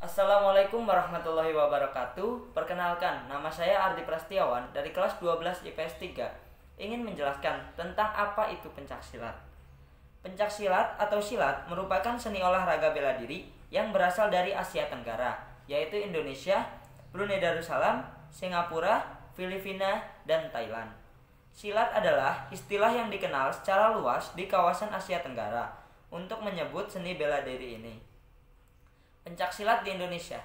Assalamualaikum warahmatullahi wabarakatuh. Perkenalkan, nama saya Ardi Prastiawan dari kelas 12 IPS 3. Ingin menjelaskan tentang apa itu pencaksilat. Pencaksilat atau silat merupakan seni olahraga bela diri yang berasal dari Asia Tenggara, yaitu Indonesia, Brunei Darussalam, Singapura, Filipina, dan Thailand. Silat adalah istilah yang dikenal secara luas di kawasan Asia Tenggara untuk menyebut seni bela diri ini. Pencaksilat di Indonesia.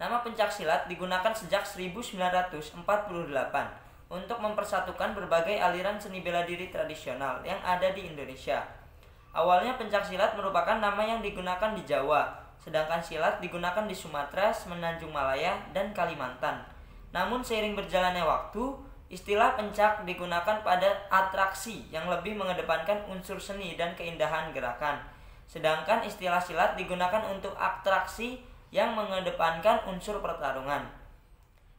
Nama pencaksilat digunakan sejak 1948 untuk mempersatukan berbagai aliran seni bela diri tradisional yang ada di Indonesia. Awalnya pencaksilat merupakan nama yang digunakan di Jawa, sedangkan silat digunakan di Sumatera, Semenanjung Malaya, dan Kalimantan. Namun seiring berjalannya waktu, istilah pencak digunakan pada atraksi yang lebih mengedepankan unsur seni dan keindahan gerakan. Sedangkan istilah silat digunakan untuk atraksi yang mengedepankan unsur pertarungan.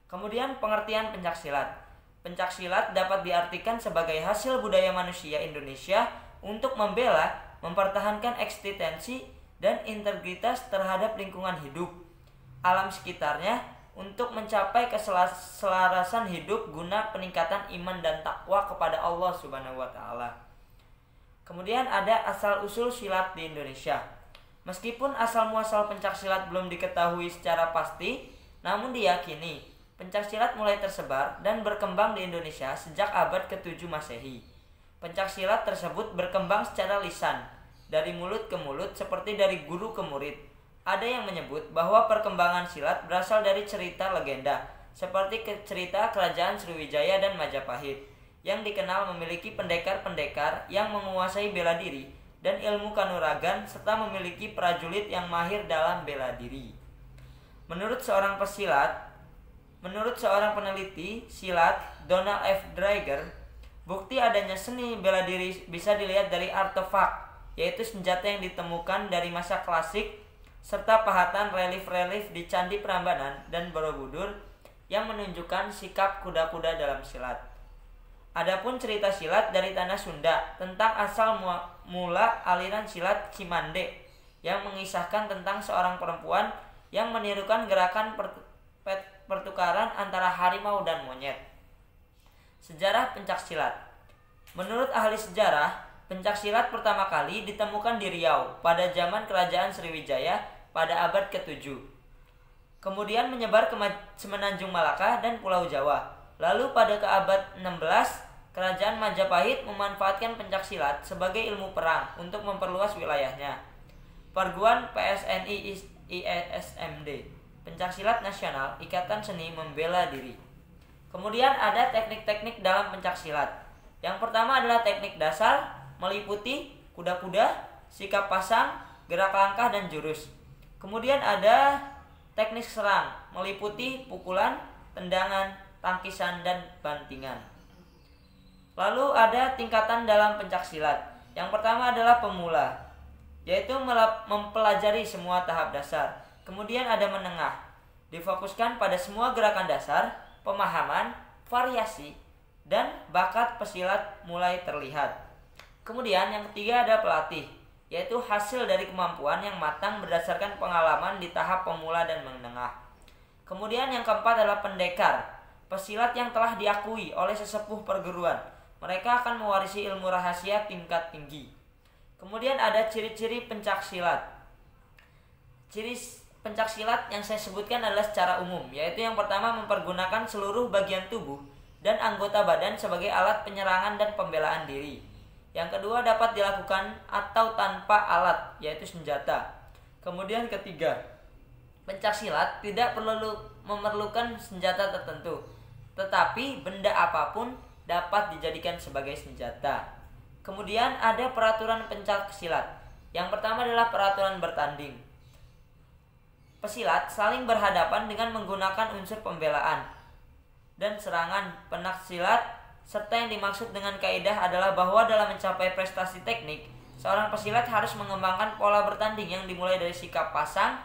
Kemudian pengertian pencaksilat. Pencaksilat dapat diartikan sebagai hasil budaya manusia Indonesia untuk membela, mempertahankan eksistensi dan integritas terhadap lingkungan hidup, alam sekitarnya untuk mencapai keselarasan hidup guna peningkatan iman dan takwa kepada Allah Subhanahu wa taala. Kemudian ada asal-usul silat di Indonesia. Meskipun asal-muasal pencaksilat belum diketahui secara pasti, namun diyakini pencaksilat mulai tersebar dan berkembang di Indonesia sejak abad ke-7 Masehi. Pencaksilat tersebut berkembang secara lisan, dari mulut ke mulut seperti dari guru ke murid. Ada yang menyebut bahwa perkembangan silat berasal dari cerita legenda, seperti cerita kerajaan Sriwijaya dan Majapahit, yang dikenal memiliki pendekar-pendekar yang menguasai bela diri dan ilmu kanuragan serta memiliki prajurit yang mahir dalam bela diri. Menurut seorang peneliti silat, Donald F. Draeger, bukti adanya seni bela diri bisa dilihat dari artefak, yaitu senjata yang ditemukan dari masa klasik serta pahatan relief-relief di Candi Prambanan dan Borobudur yang menunjukkan sikap kuda-kuda dalam silat. Adapun cerita silat dari tanah Sunda tentang asal mula aliran silat Cimande yang mengisahkan tentang seorang perempuan yang menirukan gerakan pertukaran antara harimau dan monyet. Sejarah pencaksilat. Menurut ahli sejarah, pencaksilat pertama kali ditemukan di Riau pada zaman kerajaan Sriwijaya pada abad ke-7. Kemudian menyebar ke Semenanjung Malaka dan Pulau Jawa. Lalu pada abad 16, kerajaan Majapahit memanfaatkan pencaksilat sebagai ilmu perang untuk memperluas wilayahnya. Perguruan PSNI ISMD, Pencaksilat Nasional, Ikatan Seni Membela Diri. Kemudian ada teknik-teknik dalam pencaksilat. Yang pertama adalah teknik dasar, meliputi kuda-kuda, sikap pasang, gerak langkah, dan jurus. Kemudian ada teknik serang, meliputi pukulan, tendangan, tangkisan, dan bantingan. Lalu ada tingkatan dalam pencaksilat. Yang pertama adalah pemula, yaitu mempelajari semua tahap dasar. Kemudian ada menengah, difokuskan pada semua gerakan dasar, pemahaman, variasi, dan bakat pesilat mulai terlihat. Kemudian yang ketiga ada pelatih, yaitu hasil dari kemampuan yang matang berdasarkan pengalaman di tahap pemula dan menengah. Kemudian yang keempat adalah pendekar, pesilat yang telah diakui oleh sesepuh perguruan. Mereka akan mewarisi ilmu rahasia tingkat tinggi. Kemudian ada ciri-ciri pencaksilat. Ciri pencaksilat yang saya sebutkan adalah secara umum, yaitu yang pertama mempergunakan seluruh bagian tubuh dan anggota badan sebagai alat penyerangan dan pembelaan diri. Yang kedua dapat dilakukan atau tanpa alat, yaitu senjata. Kemudian ketiga, pencaksilat tidak perlu memerlukan senjata tertentu, tetapi benda apapun dapat dijadikan sebagai senjata. Kemudian ada peraturan pencaksilat. Yang pertama adalah peraturan bertanding. Pesilat saling berhadapan dengan menggunakan unsur pembelaan dan serangan. Penaksilat serta yang dimaksud dengan kaidah adalah bahwa dalam mencapai prestasi teknik, seorang pesilat harus mengembangkan pola bertanding yang dimulai dari sikap pasang,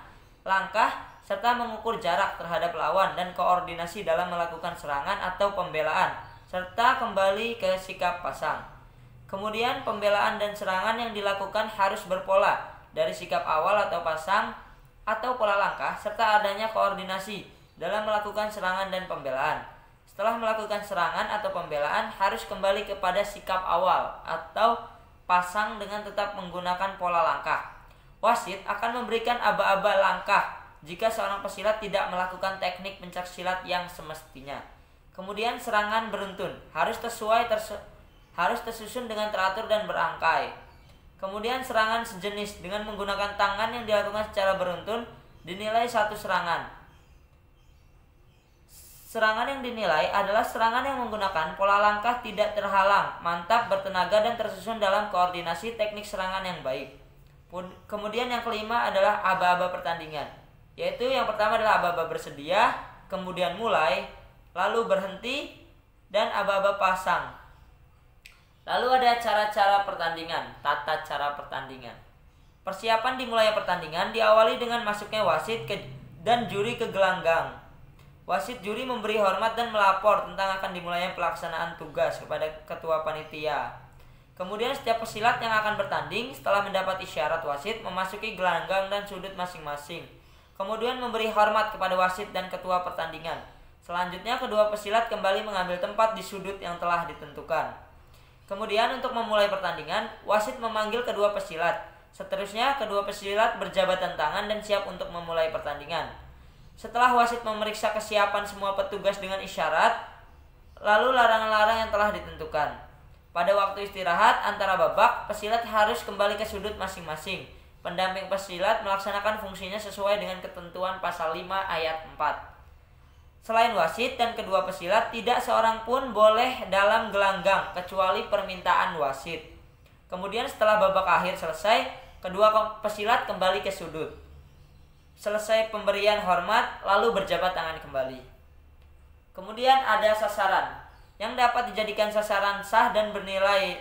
langkah, serta mengukur jarak terhadap lawan dan koordinasi dalam melakukan serangan atau pembelaan, serta kembali ke sikap pasang. Kemudian pembelaan dan serangan yang dilakukan harus berpola dari sikap awal atau pasang atau pola langkah, serta adanya koordinasi dalam melakukan serangan dan pembelaan. Setelah melakukan serangan atau pembelaan, harus kembali kepada sikap awal atau pasang dengan tetap menggunakan pola langkah. Wasit akan memberikan aba-aba langkah jika seorang pesilat tidak melakukan teknik pencaksilat yang semestinya. Kemudian serangan beruntun harus tersusun dengan teratur dan berangkai. Kemudian serangan sejenis dengan menggunakan tangan yang dilakukan secara beruntun dinilai satu serangan. Serangan yang dinilai adalah serangan yang menggunakan pola langkah tidak terhalang, mantap, bertenaga, dan tersusun dalam koordinasi teknik serangan yang baik. Kemudian yang kelima adalah aba-aba pertandingan, yaitu yang pertama adalah aba-aba bersedia, kemudian mulai, lalu berhenti, dan aba-aba pasang. Lalu ada cara-cara pertandingan, tata cara pertandingan. Persiapan dimulai pertandingan diawali dengan masuknya wasit dan juri ke gelanggang. Wasit juri memberi hormat dan melapor tentang akan dimulainya pelaksanaan tugas kepada ketua panitia. Kemudian setiap pesilat yang akan bertanding setelah mendapat isyarat wasit memasuki gelanggang dan sudut masing-masing. Kemudian memberi hormat kepada wasit dan ketua pertandingan. Selanjutnya kedua pesilat kembali mengambil tempat di sudut yang telah ditentukan. Kemudian untuk memulai pertandingan, wasit memanggil kedua pesilat. Seterusnya kedua pesilat berjabatan tangan dan siap untuk memulai pertandingan. Setelah wasit memeriksa kesiapan semua petugas dengan isyarat, lalu larangan-larangan yang telah ditentukan. Pada waktu istirahat antara babak, pesilat harus kembali ke sudut masing-masing. Pendamping pesilat melaksanakan fungsinya sesuai dengan ketentuan pasal 5 ayat 4. Selain wasit dan kedua pesilat, tidak seorang pun boleh dalam gelanggang kecuali permintaan wasit. Kemudian setelah babak akhir selesai, kedua pesilat kembali ke sudut. Selesai pemberian hormat, lalu berjabat tangan kembali. Kemudian ada sasaran. Yang dapat dijadikan sasaran sah dan bernilai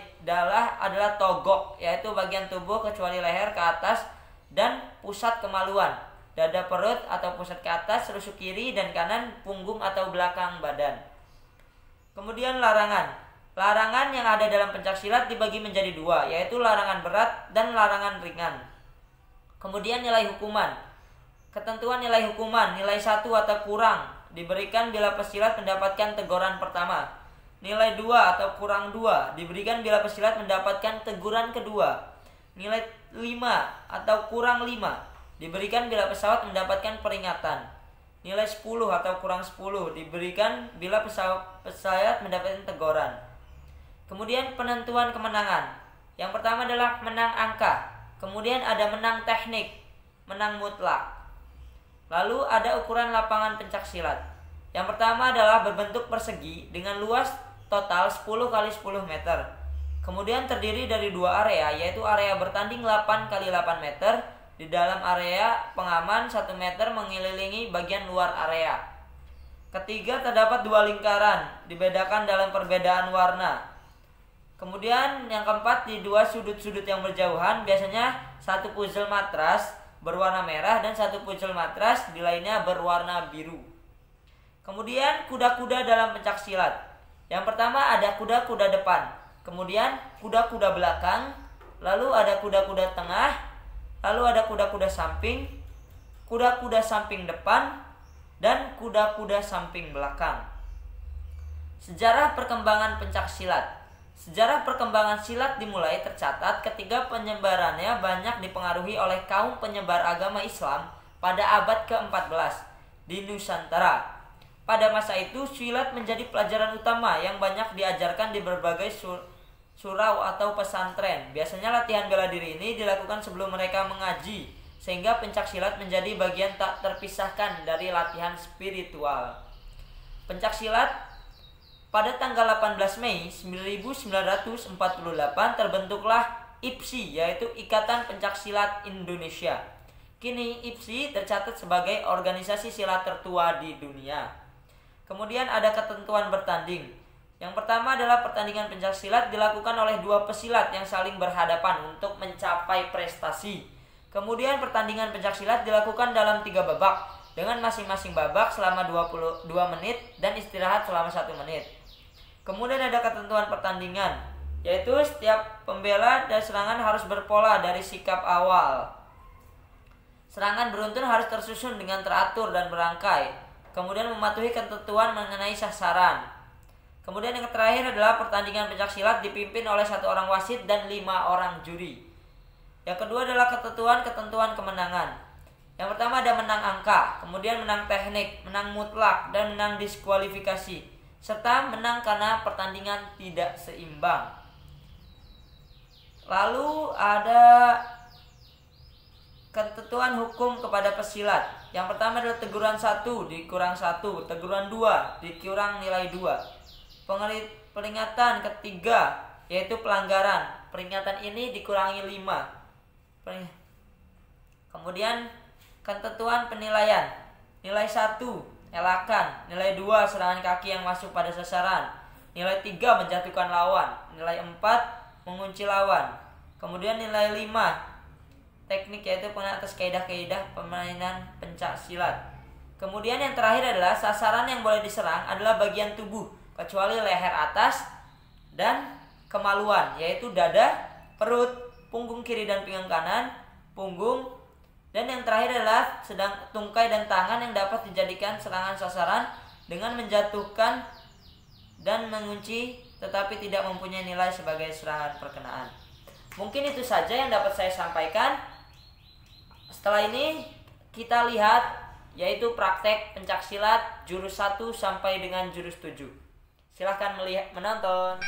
adalah togok, yaitu bagian tubuh kecuali leher ke atas dan pusat kemaluan. Dada, perut atau pusat ke atas, rusuk kiri dan kanan, punggung atau belakang badan. Kemudian larangan. Larangan yang ada dalam pencaksilat dibagi menjadi dua, yaitu larangan berat dan larangan ringan. Kemudian nilai hukuman. Ketentuan nilai hukuman, nilai 1 atau kurang, diberikan bila pesilat mendapatkan teguran pertama. Nilai 2 atau kurang 2 diberikan bila pesilat mendapatkan teguran kedua. Nilai 5 atau kurang 5 diberikan bila pesawat mendapatkan peringatan. Nilai 10 atau kurang 10 diberikan bila pesawat mendapatkan teguran. Kemudian penentuan kemenangan. Yang pertama adalah menang angka. Kemudian ada menang teknik, menang mutlak. Lalu ada ukuran lapangan pencaksilat. Yang pertama adalah berbentuk persegi dengan luas total 10 x 10 meter. Kemudian terdiri dari dua area, yaitu area bertanding 8 x 8 meter. Di dalam area pengaman 1 meter mengelilingi bagian luar area. Ketiga, terdapat dua lingkaran, dibedakan dalam perbedaan warna. Kemudian yang keempat, di dua sudut-sudut yang berjauhan, biasanya satu puzzle matras berwarna merah dan satu puzzle matras di lainnya berwarna biru. Kemudian kuda-kuda dalam pencaksilat. Yang pertama ada kuda-kuda depan, kemudian kuda-kuda belakang, lalu ada kuda-kuda tengah, lalu ada kuda-kuda samping depan, dan kuda-kuda samping belakang. Sejarah perkembangan pencaksilat. Sejarah perkembangan silat dimulai tercatat ketika penyebarannya banyak dipengaruhi oleh kaum penyebar agama Islam pada abad ke-14 di Nusantara. Pada masa itu, silat menjadi pelajaran utama yang banyak diajarkan di berbagai surau atau pesantren. Biasanya latihan bela diri ini dilakukan sebelum mereka mengaji, sehingga pencaksilat menjadi bagian tak terpisahkan dari latihan spiritual. Pencaksilat pada tanggal 18 Mei 1948 terbentuklah IPSI, yaitu Ikatan Pencaksilat Indonesia. Kini IPSI tercatat sebagai organisasi silat tertua di dunia. Kemudian ada ketentuan bertanding. Yang pertama adalah pertandingan pencaksilat dilakukan oleh dua pesilat yang saling berhadapan untuk mencapai prestasi. Kemudian pertandingan pencaksilat dilakukan dalam 3 babak dengan masing-masing babak selama 22 menit dan istirahat selama 1 menit. Kemudian ada ketentuan pertandingan, yaitu setiap pembela dan serangan harus berpola dari sikap awal. Serangan beruntun harus tersusun dengan teratur dan berangkai, kemudian mematuhi ketentuan mengenai sasaran. Kemudian yang terakhir adalah pertandingan pencaksilat dipimpin oleh 1 orang wasit dan 5 orang juri. Yang kedua adalah ketentuan kemenangan. Yang pertama ada menang angka, kemudian menang teknik, menang mutlak, dan menang diskualifikasi, serta menang karena pertandingan tidak seimbang. Lalu ada ketentuan hukum kepada pesilat. Yang pertama adalah teguran 1 dikurang 1, teguran 2 dikurang nilai 2. Peringatan ketiga yaitu pelanggaran. Peringatan ini dikurangi 5. Kemudian ketentuan penilaian. Nilai 1 elakan, nilai 2 serangan kaki yang masuk pada sasaran, nilai 3 menjatuhkan lawan, nilai 4 mengunci lawan. Kemudian nilai 5 teknik yaitu atas kaidah-kaidah permainan pencak silat. Kemudian yang terakhir adalah sasaran yang boleh diserang adalah bagian tubuh kecuali leher atas dan kemaluan, yaitu dada, perut, punggung kiri dan pinggang kanan, punggung, dan yang terakhir adalah sedang tungkai dan tangan yang dapat dijadikan serangan sasaran dengan menjatuhkan dan mengunci tetapi tidak mempunyai nilai sebagai serangan perkenaan. Mungkin itu saja yang dapat saya sampaikan. Setelah ini kita lihat yaitu praktek pencaksilat jurus 1 sampai dengan jurus 7. Silahkan menonton.